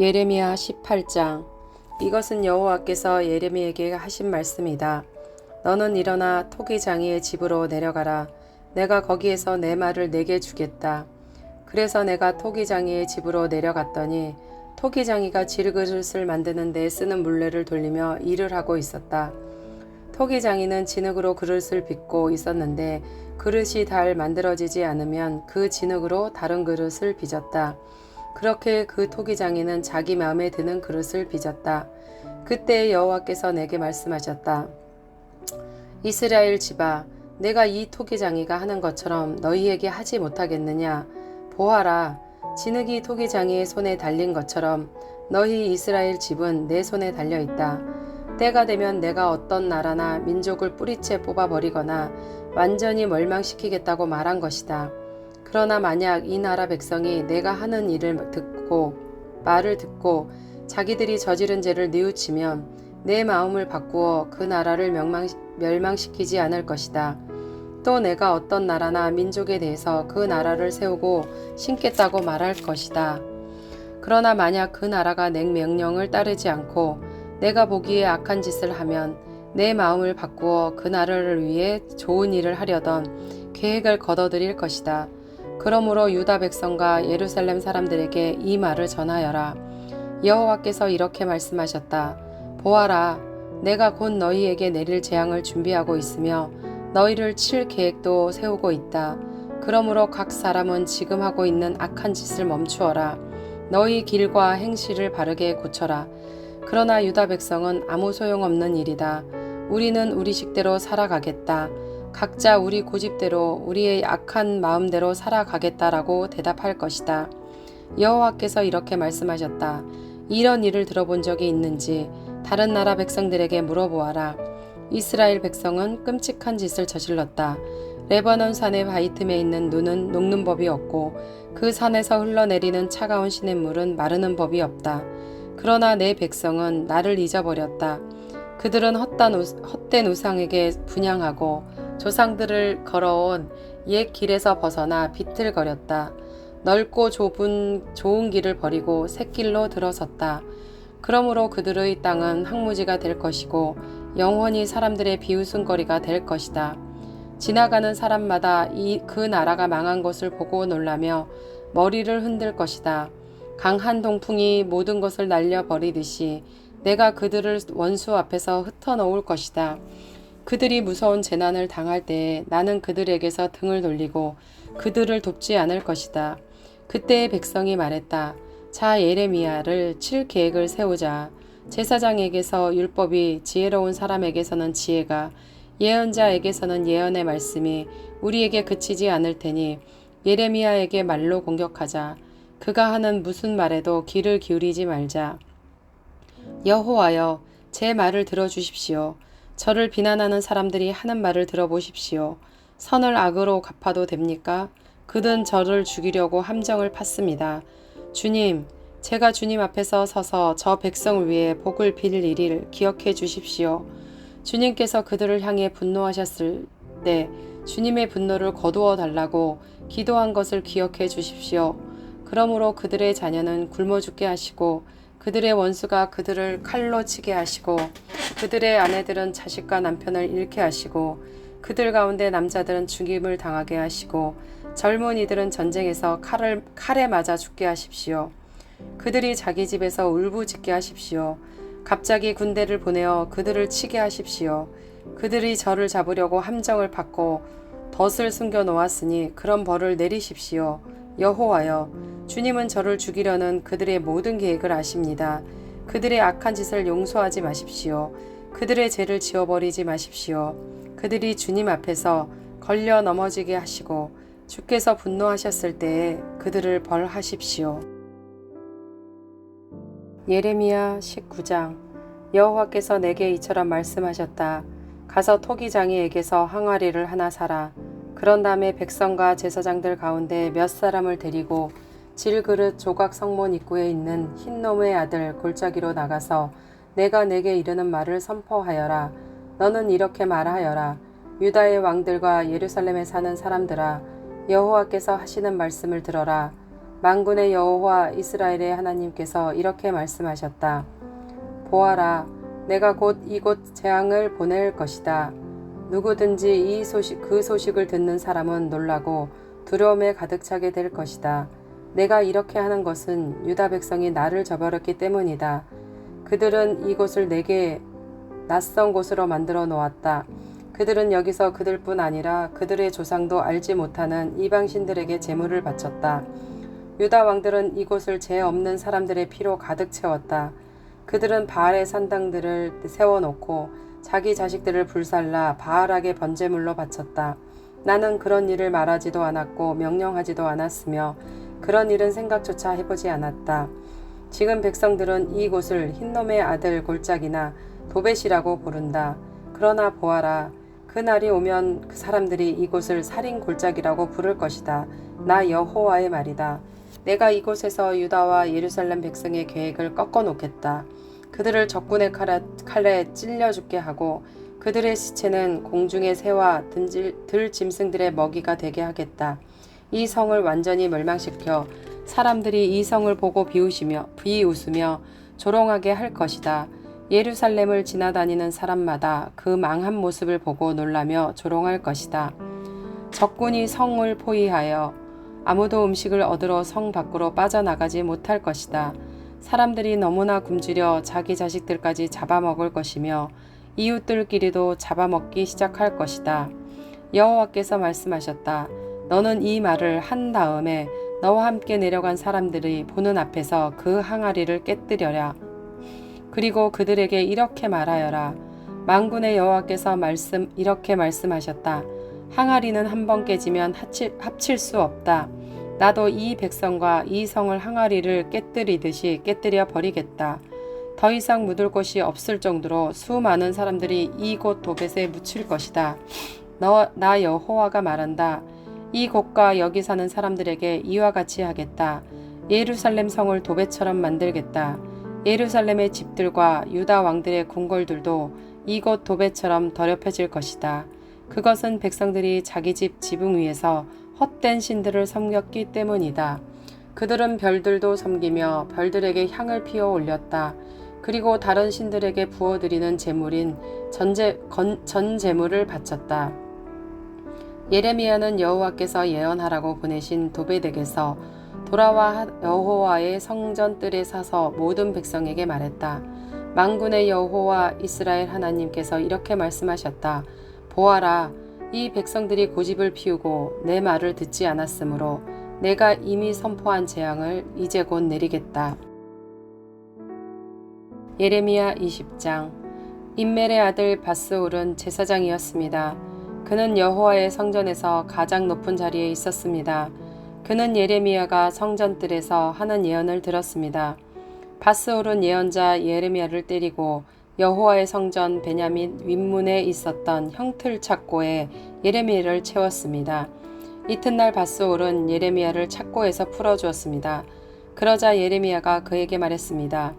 예레미야 18장. 이것은 여호와께서 예레미야에게 하신 말씀이다. 너는 일어나 토기장이의 집으로 내려가라. 내가 거기에서 내 말을 내게 주겠다. 그래서 내가 토기장이의 집으로 내려갔더니 토기장이가 질그릇을 만드는 데 쓰는 물레를 돌리며 일을 하고 있었다. 토기장이는 진흙으로 그릇을 빚고 있었는데 그릇이 잘 만들어지지 않으면 그 진흙으로 다른 그릇을 빚었다. 그렇게 그 토기장이는 자기 마음에 드는 그릇을 빚었다. 그때 여호와께서 내게 말씀하셨다. 이스라엘 집아, 내가 이 토기장이가 하는 것처럼 너희에게 하지 못하겠느냐? 보아라, 진흙이 토기장이의 손에 달린 것처럼 너희 이스라엘 집은 내 손에 달려 있다. 때가 되면 내가 어떤 나라나 민족을 뿌리채 뽑아버리거나 완전히 멸망시키겠다고 말한 것이다. 그러나 만약 이 나라 백성이 내가 하는 말을 듣고 자기들이 저지른 죄를 뉘우치면 내 마음을 바꾸어 그 나라를 멸망시키지 않을 것이다. 또 내가 어떤 나라나 민족에 대해서 그 나라를 세우고 심겠다고 말할 것이다. 그러나 만약 그 나라가 내 명령을 따르지 않고 내가 보기에 악한 짓을 하면 내 마음을 바꾸어 그 나라를 위해 좋은 일을 하려던 계획을 거둬들일 것이다. 그러므로 유다 백성과 예루살렘 사람들에게 이 말을 전하여라. 여호와께서 이렇게 말씀하셨다. 보아라, 내가 곧 너희에게 내릴 재앙을 준비하고 있으며 너희를 칠 계획도 세우고 있다. 그러므로 각 사람은 지금 하고 있는 악한 짓을 멈추어라. 너희 길과 행실을 바르게 고쳐라. 그러나 유다 백성은 아무 소용없는 일이다. 우리는 우리 식대로 살아가겠다. 각자 우리 고집대로 우리의 악한 마음대로 살아가겠다라고 대답할 것이다. 여호와께서 이렇게 말씀하셨다. 이런 일을 들어본 적이 있는지 다른 나라 백성들에게 물어보아라. 이스라엘 백성은 끔찍한 짓을 저질렀다. 레바논 산의 바위 틈에 있는 눈은 녹는 법이 없고 그 산에서 흘러내리는 차가운 시냇물은 마르는 법이 없다. 그러나 내 백성은 나를 잊어버렸다. 그들은 헛된 우상에게 분향하고 조상들을 걸어온 옛 길에서 벗어나 비틀거렸다. 넓고 좋은 길을 버리고 샛길로 들어섰다. 그러므로 그들의 땅은 황무지가 될 것이고 영원히 사람들의 비웃음거리가 될 것이다. 지나가는 사람마다 그 나라가 망한 것을 보고 놀라며 머리를 흔들 것이다. 강한 동풍이 모든 것을 날려버리듯이 내가 그들을 원수 앞에서 흩어놓을 것이다. 그들이 무서운 재난을 당할 때에 나는 그들에게서 등을 돌리고 그들을 돕지 않을 것이다. 그때의 백성이 말했다. 자, 예레미야를 칠 계획을 세우자. 제사장에게서 율법이, 지혜로운 사람에게서는 지혜가, 예언자에게서는 예언의 말씀이 우리에게 그치지 않을 테니 예레미야에게 말로 공격하자. 그가 하는 무슨 말에도 귀를 기울이지 말자. 여호와여, 제 말을 들어주십시오. 저를 비난하는 사람들이 하는 말을 들어보십시오. 선을 악으로 갚아도 됩니까? 그든 저를 죽이려고 함정을 팠습니다. 주님, 제가 주님 앞에서 서서 저 백성을 위해 복을 빌 일을 기억해 주십시오. 주님께서 그들을 향해 분노하셨을 때 주님의 분노를 거두어 달라고 기도한 것을 기억해 주십시오. 그러므로 그들의 자녀는 굶어 죽게 하시고 그들의 원수가 그들을 칼로 치게 하시고 그들의 아내들은 자식과 남편을 잃게 하시고 그들 가운데 남자들은 죽임을 당하게 하시고 젊은이들은 전쟁에서 칼에 맞아 죽게 하십시오. 그들이 자기 집에서 울부짖게 하십시오. 갑자기 군대를 보내어 그들을 치게 하십시오. 그들이 저를 잡으려고 함정을 팠고 덫을 숨겨 놓았으니 그런 벌을 내리십시오. 여호와여, 주님은 저를 죽이려는 그들의 모든 계획을 아십니다. 그들의 악한 짓을 용서하지 마십시오. 그들의 죄를 지워버리지 마십시오. 그들이 주님 앞에서 걸려 넘어지게 하시고 주께서 분노하셨을 때에 그들을 벌하십시오. 예레미야 19장. 여호와께서 내게 이처럼 말씀하셨다. 가서 토기장이에게서 항아리를 하나 사라. 그런 다음에 백성과 제사장들 가운데 몇 사람을 데리고 질그릇 조각 성문 입구에 있는 흰놈의 아들 골짜기로 나가서 내가 내게 이르는 말을 선포하여라. 너는 이렇게 말하여라. 유다의 왕들과 예루살렘에 사는 사람들아, 여호와께서 하시는 말씀을 들어라. 만군의 여호와 이스라엘의 하나님께서 이렇게 말씀하셨다. 보아라, 내가 곧 이곳 재앙을 보낼 것이다. 누구든지 그 소식을 듣는 사람은 놀라고 두려움에 가득 차게 될 것이다. 내가 이렇게 하는 것은 유다 백성이 나를 저버렸기 때문이다. 그들은 이곳을 내게 낯선 곳으로 만들어 놓았다. 그들은 여기서 그들뿐 아니라 그들의 조상도 알지 못하는 이방신들에게 제물을 바쳤다. 유다 왕들은 이곳을 죄 없는 사람들의 피로 가득 채웠다. 그들은 바알의 산당들을 세워놓고 자기 자식들을 불살라 바알에게 번제물로 바쳤다. 나는 그런 일을 말하지도 않았고 명령하지도 않았으며 그런 일은 생각조차 해보지 않았다. 지금 백성들은 이곳을 흰놈의 아들 골짜기나 도벳이라고 부른다. 그러나 보아라, 그날이 오면 그 사람들이 이곳을 살인 골짜기라고 부를 것이다. 나 여호와의 말이다. 내가 이곳에서 유다와 예루살렘 백성의 계획을 꺾어 놓겠다. 그들을 적군의 칼에 찔려 죽게 하고 그들의 시체는 공중의 새와 들짐승들의 먹이가 되게 하겠다. 이 성을 완전히 멸망시켜 사람들이 이 성을 보고 비웃으며 조롱하게 할 것이다. 예루살렘을 지나다니는 사람마다 그 망한 모습을 보고 놀라며 조롱할 것이다. 적군이 성을 포위하여 아무도 음식을 얻으러 성 밖으로 빠져나가지 못할 것이다. 사람들이 너무나 굶주려 자기 자식들까지 잡아먹을 것이며 이웃들끼리도 잡아먹기 시작할 것이다. 여호와께서 말씀하셨다. 너는 이 말을 한 다음에 너와 함께 내려간 사람들이 보는 앞에서 그 항아리를 깨뜨려라. 그리고 그들에게 이렇게 말하여라. 만군의 여호와께서 이렇게 말씀하셨다. 항아리는 한 번 깨지면 합칠 수 없다. 나도 이 백성과 이 성을 항아리를 깨뜨리듯이 깨뜨려 버리겠다. 더 이상 묻을 곳이 없을 정도로 수많은 사람들이 이곳 도벳에 묻힐 것이다. 나 여호와가 말한다. 이 곳과 여기 사는 사람들에게 이와 같이 하겠다. 예루살렘 성을 도벳처럼 만들겠다. 예루살렘의 집들과 유다 왕들의 궁궐들도 이곳 도벳처럼 더럽혀질 것이다. 그것은 백성들이 자기 집 지붕 위에서 헛된 신들을 섬겼기 때문이다. 그들은 별들도 섬기며 별들에게 향을 피워 올렸다. 그리고 다른 신들에게 부어드리는 제물인 전제물을 바쳤다. 예레미야는 여호와께서 예언하라고 보내신 도벳에게서 돌아와 여호와의 성전 뜰에 사서 모든 백성에게 말했다. 만군의 여호와 이스라엘 하나님께서 이렇게 말씀하셨다. 보아라, 이 백성들이 고집을 피우고 내 말을 듣지 않았으므로 내가 이미 선포한 재앙을 이제 곧 내리겠다. 예레미야 20장. 임멜의 아들 밧스올은 제사장이었습니다. 그는 여호와의 성전에서 가장 높은 자리에 있었습니다. 그는 예레미야가 성전뜰에서 하는 예언을 들었습니다. 밧스올은 예언자 예레미야를 때리고 여호와의 성전 베냐민 윗문에 있었던 형틀 착고에 예레미야를 채웠습니다. 이튿날 밧스올은 예레미야를 착고에서 풀어주었습니다. 그러자 예레미야가 그에게 말했습니다.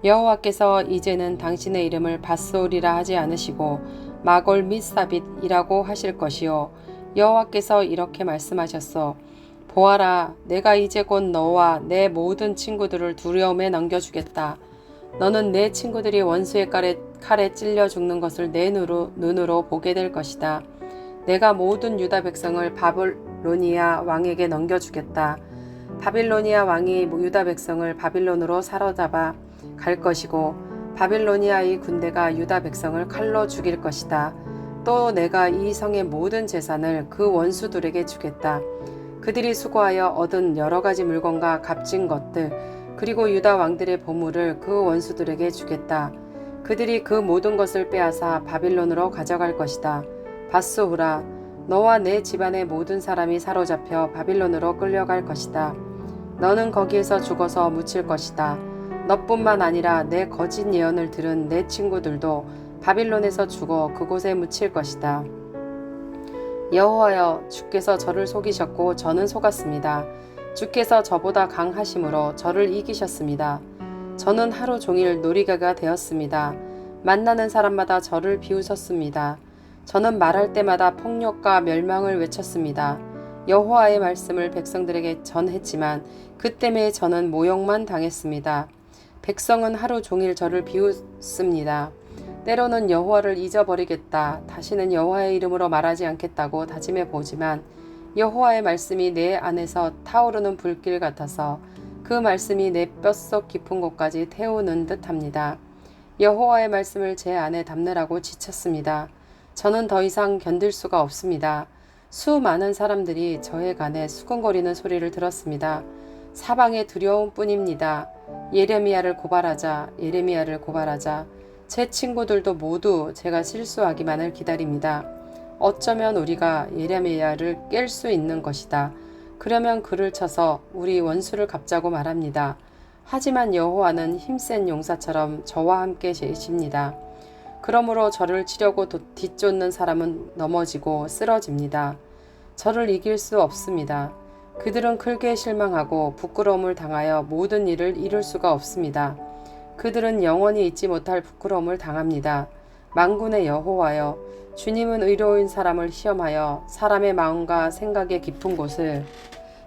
여호와께서 이제는 당신의 이름을 밧스올이라 하지 않으시고 마골 밋사빗이라고 하실 것이요. 여호와께서 이렇게 말씀하셨소. 보아라, 내가 이제 곧 너와 내 모든 친구들을 두려움에 넘겨주겠다. 너는 내 친구들이 원수의 칼에 찔려 죽는 것을 내 눈으로 보게 될 것이다. 내가 모든 유다 백성을 바빌로니아 왕에게 넘겨주겠다. 바빌로니아 왕이 유다 백성을 바빌론으로 사로잡아 갈 것이고 바빌로니아의 군대가 유다 백성을 칼로 죽일 것이다. 또 내가 이 성의 모든 재산을 그 원수들에게 주겠다. 그들이 수고하여 얻은 여러 가지 물건과 값진 것들 그리고 유다 왕들의 보물을 그 원수들에게 주겠다. 그들이 그 모든 것을 빼앗아 바빌론으로 가져갈 것이다. 밧스올아, 너와 내 집안의 모든 사람이 사로잡혀 바빌론으로 끌려갈 것이다. 너는 거기에서 죽어서 묻힐 것이다. 너뿐만 아니라 내 거짓 예언을 들은 내 친구들도 바빌론에서 죽어 그곳에 묻힐 것이다. 여호와여, 주께서 저를 속이셨고 저는 속았습니다. 주께서 저보다 강하심으로 저를 이기셨습니다. 저는 하루 종일 놀이개가 되었습니다. 만나는 사람마다 저를 비웃었습니다. 저는 말할 때마다 폭력과 멸망을 외쳤습니다. 여호와의 말씀을 백성들에게 전했지만 그 때문에 저는 모욕만 당했습니다. 백성은 하루 종일 저를 비웃습니다. 때로는 여호와를 잊어버리겠다, 다시는 여호와의 이름으로 말하지 않겠다고 다짐해 보지만 여호와의 말씀이 내 안에서 타오르는 불길 같아서 그 말씀이 내 뼛속 깊은 곳까지 태우는 듯합니다. 여호와의 말씀을 제 안에 담느라고 지쳤습니다. 저는 더 이상 견딜 수가 없습니다. 수많은 사람들이 저에 관해 수근거리는 소리를 들었습니다. 사방의 두려움 뿐입니다. 예레미야를 고발하자, 예레미야를 고발하자. 제 친구들도 모두 제가 실수하기만을 기다립니다. 어쩌면 우리가 예레미야를 깰 수 있는 것이다. 그러면 그를 쳐서 우리 원수를 갚자고 말합니다. 하지만 여호와는 힘센 용사처럼 저와 함께 계십니다. 그러므로 저를 치려고 뒤쫓는 사람은 넘어지고 쓰러집니다. 저를 이길 수 없습니다. 그들은 크게 실망하고 부끄러움을 당하여 모든 일을 이룰 수가 없습니다. 그들은 영원히 잊지 못할 부끄러움을 당합니다. 만군의 여호와여, 주님은 의로운 사람을 시험하여 사람의 마음과 생각의 깊은 곳을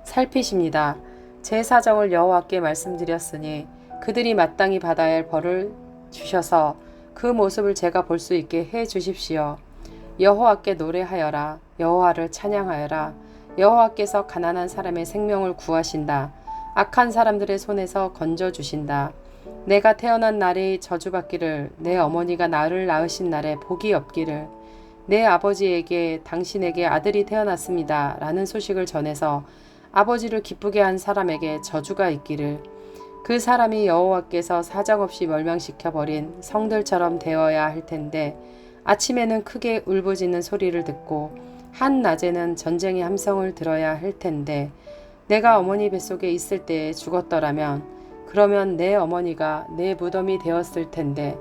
살피십니다. 제 사정을 여호와께 말씀드렸으니 그들이 마땅히 받아야 할 벌을 주셔서 그 모습을 제가 볼 수 있게 해 주십시오. 여호와께 노래하여라. 여호와를 찬양하여라. 여호와께서 가난한 사람의 생명을 구하신다. 악한 사람들의 손에서 건져주신다. 내가 태어난 날이 저주받기를, 내 어머니가 나를 낳으신 날에 복이 없기를, 내 아버지에게 당신에게 아들이 태어났습니다 라는 소식을 전해서 아버지를 기쁘게 한 사람에게 저주가 있기를, 그 사람이 여호와께서 사정없이 멸망시켜버린 성들처럼 되어야 할 텐데 아침에는 크게 울부짖는 소리를 듣고 한낮에는 전쟁의 함성을 들어야 할 텐데 내가 어머니 뱃속에 있을 때에 죽었더라면 그러면 내 어머니가 내 무덤이 되었을 텐데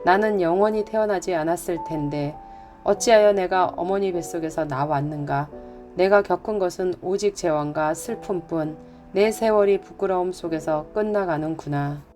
나는 영원히 태어나지 않았을 텐데 어찌하여 내가 어머니 뱃속에서 나왔는가. 내가 겪은 것은 오직 재앙과 슬픔뿐 내 세월이 부끄러움 속에서 끝나가는구나.